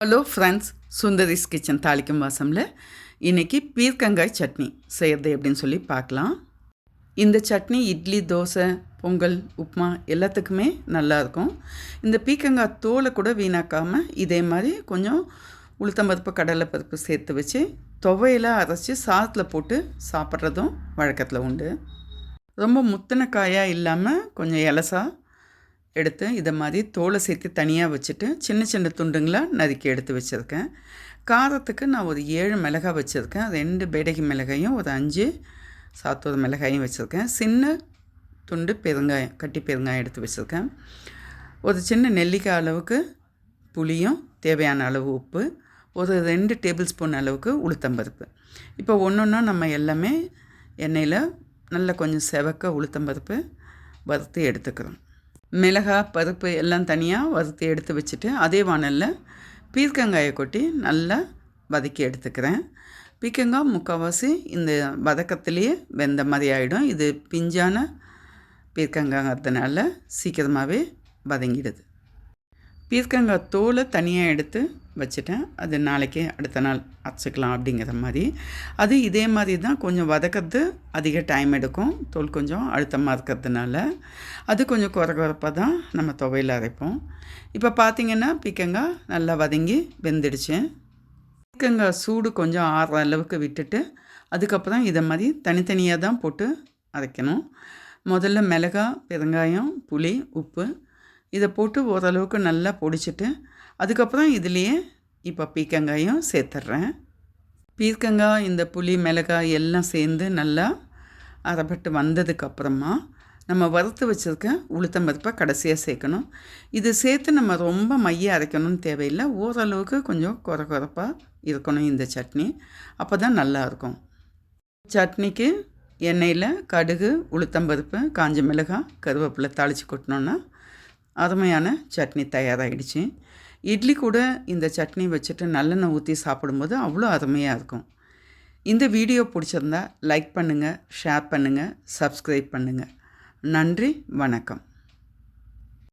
Hello friends, Sundari's kitchen தாளிக்கும் வாசமில் இன்றைக்கி பீர்க்கங்காய் சட்னி செய்கிறது எப்படின்னு சொல்லி பார்க்கலாம். இந்த சட்னி இட்லி, தோசை, பொங்கல், உப்புமா எல்லாத்துக்குமே நல்லாயிருக்கும். இந்த பீர்க்கங்காய் தோலை கூட வீணாக்காமல் இதே மாதிரி கொஞ்சம் உளுத்தம்பருப்பு, கடலைப்பருப்பு சேர்த்து வச்சு துவையில் அரைச்சி சாதத்தில் போட்டு சாப்பிட்றதும் வழக்கத்தில் உண்டு. ரொம்ப முத்தின காயாக இல்லாமல் கொஞ்சம் இலசா எடுத்து இதை மாதிரி தோலை சேர்த்து தனியாக வச்சுட்டு சின்ன சின்ன துண்டுங்களாக நறுக்கி எடுத்து வச்சுருக்கேன். காரத்துக்கு நான் ஒரு 7 மிளகாய் வச்சுருக்கேன். 2 பேடகி மிளகாயும் ஒரு 5 சாத்தூர் மிளகாயும் வச்சுருக்கேன். சின்ன துண்டு பெருங்காயம், கட்டி பெருங்காயம் எடுத்து வச்சுருக்கேன். ஒரு சின்ன நெல்லிக்காய் அளவுக்கு புளியும், தேவையான அளவு உப்பு, ஒரு 2 டேபிள் ஸ்பூன் அளவுக்கு உளுத்தம்பருப்பு. இப்போ ஒன்றா நம்ம எல்லாமே எண்ணெயில் நல்லா கொஞ்சம் செவக்க உளுத்தம்பருப்பு வறுத்து எடுத்துக்கிறோம். மிளகாய், பருப்பு எல்லாம் தனியாக வறுத்து எடுத்து வச்சுட்டு அதே வானலில் பீர்க்கங்காயை கொட்டி நல்லா வதக்கி எடுத்துக்கிறேன். பீர்க்கங்காய் முக்கால்வாசி இந்த வதக்கத்துலேயே வெந்த மாதிரி ஆகிடும். இது பிஞ்சான பீர்க்கங்காய்ங்கிறதுனால சீக்கிரமாகவே வதங்கிடுது. பீர்க்கங்காய் தோலை தனியாக எடுத்து வச்சுட்டேன். அது நாளைக்கு அடுத்த நாள் அரைச்சிக்கலாம் அப்படிங்கிற மாதிரி. அது இதே மாதிரி தான் கொஞ்சம் வதக்கிறது அதிக டைம் எடுக்கும். தோல் கொஞ்சம் அழுத்தமாக இருக்கிறதுனால அது கொஞ்சம் குறப்பாக தான் நம்ம துவையில் அரைப்போம். இப்போ பார்த்திங்கன்னா பீர்க்கங்காய் நல்லா வதங்கி வெந்துடுச்சு. பீர்க்கங்காய் சூடு கொஞ்சம் ஆறுற அளவுக்கு விட்டுட்டு அதுக்கப்புறம் இதை மாதிரி தனித்தனியாக தான் போட்டு அரைக்கணும். முதல்ல மிளகாய், பெருங்காயம், புளி, உப்பு இதை போட்டு ஓரளவுக்கு நல்லா பொடிச்சிட்டு அதுக்கப்புறம் இதுலேயே இப்போ பீர்க்கங்காயும் சேர்த்துட்றேன். பீர்க்கங்காய், இந்த புளி, மிளகாய் எல்லாம் சேர்ந்து நல்லா அரைப்பட்டு வந்ததுக்கப்புறமா நம்ம வறுத்து வச்சுருக்க உளுத்தம்பருப்பை கடைசியாக சேர்க்கணும். இது சேர்த்து நம்ம ரொம்ப மைய அரைக்கணும்னு தேவையில்லை. ஓரளவுக்கு கொஞ்சம் குறப்பாக இருக்கணும் இந்த சட்னி. அப்போ தான் நல்லாயிருக்கும். சட்னிக்கு எண்ணெயில் கடுகு, உளுத்தம்பருப்பு, காஞ்ச மிளகாய், கருவேப்பிலை தாளித்து கொட்டினோன்னா அருமையான சட்னி தயாராகிடுச்சு. இட்லி கூட இந்த சட்னி வச்சுட்டு நல்லெண்ணெய் ஊற்றி சாப்பிடும்போது அவ்வளோ அருமையாக இருக்கும். இந்த வீடியோ பிடிச்சிருந்தா லைக் பண்ணுங்கள், ஷேர் பண்ணுங்கள், சப்ஸ்கிரைப் பண்ணுங்கள். நன்றி, வணக்கம்.